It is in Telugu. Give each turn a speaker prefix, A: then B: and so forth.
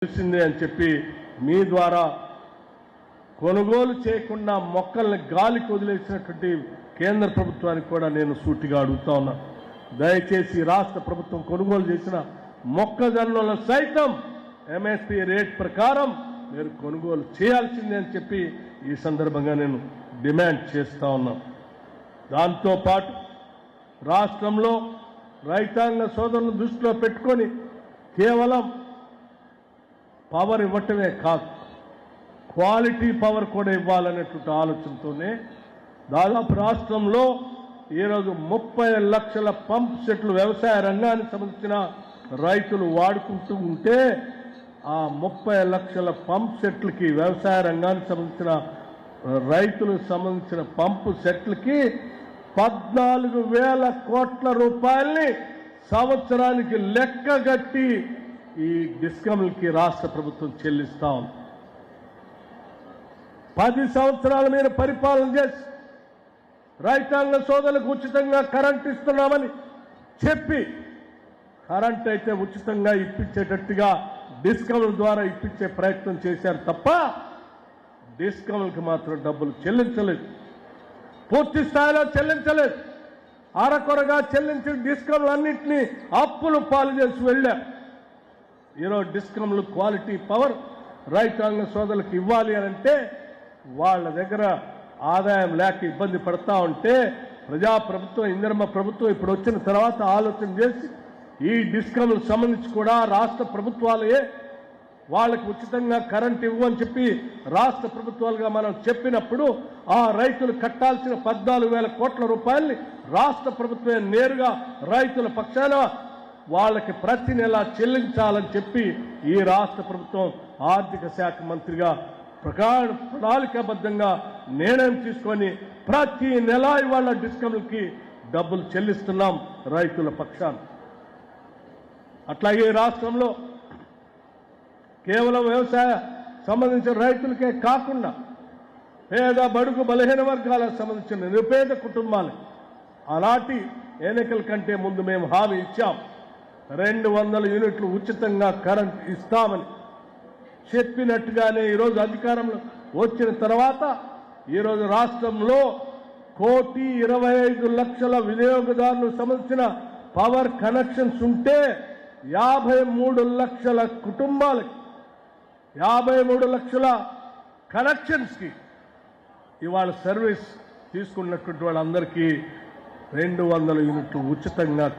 A: తెలిసిందే అని చెప్పి మీ ద్వారా కొనుగోలు చేయకుండా మొక్కల్ని గాలికి వదిలేసినటువంటి కేంద్ర ప్రభుత్వానికి కూడా నేను సూటిగా అడుగుతా ఉన్నాను. దయచేసి రాష్ట్ర ప్రభుత్వం కొనుగోలు చేసిన మొక్కజొన్నల సైతం ఎంఎస్పీ రేట్ ప్రకారం మీరు కొనుగోలు చేయాల్సిందే అని చెప్పి ఈ సందర్భంగా నేను డిమాండ్ చేస్తా ఉన్నాను. దాంతోపాటు రాష్ట్రంలో రైతాంగ సోదరులను దృష్టిలో పెట్టుకొని కేవలం పవర్ ఇవ్వటమే కాదు, క్వాలిటీ పవర్ కూడా ఇవ్వాలనేటువంటి ఆలోచనతోనే దాదాపు రాష్ట్రంలో ఈరోజు 30 లక్షల పంప్ సెట్లు వ్యవసాయ రంగానికి సంబంధించిన రైతులు వాడుకుంటూ ఉంటే ఆ 30 లక్షల పంప్ సెట్లకి వ్యవసాయ రంగానికి సంబంధించిన రైతులకు సంబంధించిన పంపు సెట్లకి 14,000 కోట్ల రూపాయల్ని సంవత్సరానికి లెక్కగట్టి ఈ డిస్కమ్లకి రాష్ట్ర ప్రభుత్వం చెల్లిస్తా ఉంది. 10 సంవత్సరాల మీద పరిపాలన చేసి రైతాంగ సోదరులకు ఉచితంగా కరెంట్ ఇస్తున్నామని చెప్పి కరెంట్ అయితే ఉచితంగా ఇప్పించేటట్టుగా డిస్కమ్ల ద్వారా ఇప్పించే ప్రయత్నం చేశారు తప్ప డిస్కమ్లకి మాత్రం డబ్బులు చెల్లించలేదు, పూర్తి స్థాయిలో చెల్లించలేదు. అరకొరగా చెల్లించిన డిస్కమ్లన్నింటినీ అప్పులు పాలు చేసి వెళ్ళారు. ఈరోజు డిస్కమ్లు క్వాలిటీ పవర్ రైతాంగ సోదరులకు ఇవ్వాలి అంటే వాళ్ళ దగ్గర ఆదాయం లేక ఇబ్బంది పడతా ఉంటే ప్రజాప్రభుత్వం ఇందిరమ్మ ప్రభుత్వం ఇప్పుడు వచ్చిన తర్వాత ఆలోచన చేసి ఈ డిస్కమ్లకు సంబంధించి కూడా రాష్ట్ర ప్రభుత్వాలే వాళ్ళకి ఉచితంగా కరెంట్ ఇవ్వని చెప్పి రాష్ట్ర ప్రభుత్వాలుగా మనం చెప్పినప్పుడు ఆ రైతులు కట్టాల్సిన 14,000 కోట్ల రూపాయల్ని రాష్ట్ర ప్రభుత్వమే నేరుగా రైతుల పక్షాన వాళ్ళకి ప్రతి నెల చెల్లించాలని చెప్పి ఈ రాష్ట్ర ప్రభుత్వం ఆర్థిక శాఖ మంత్రిగా ప్రణాళికాబద్ధంగా నిర్ణయం తీసుకొని ప్రతి నెల ఇవాళ డిస్కమ్లకి డబ్బులు చెల్లిస్తున్నాం రైతుల పక్షాన. అట్లాగే రాష్ట్రంలో కేవలం వ్యవసాయ సంబంధించిన రైతులకే కాకుండా పేద బడుగు బలహీన వర్గాలకు సంబంధించిన నిరుపేద కుటుంబాలు అలాంటి ఎన్నికల కంటే ముందు మేము హామీ ఇచ్చాం. 200 యూనిట్లు ఉచితంగా కరెంట్ ఇస్తామని చెప్పినట్టుగానే ఈరోజు అధికారంలో వచ్చిన తర్వాత ఈరోజు రాష్ట్రంలో 1,25,00,000 వినియోగదారులకు సంబంధించిన పవర్ కనెక్షన్స్ ఉంటే 53 లక్షల కుటుంబాలకి 53 లక్షల కనెక్షన్స్కి ఇవాళ సర్వీస్ తీసుకున్నటువంటి వాళ్ళందరికీ 200 యూనిట్లు ఉచితంగా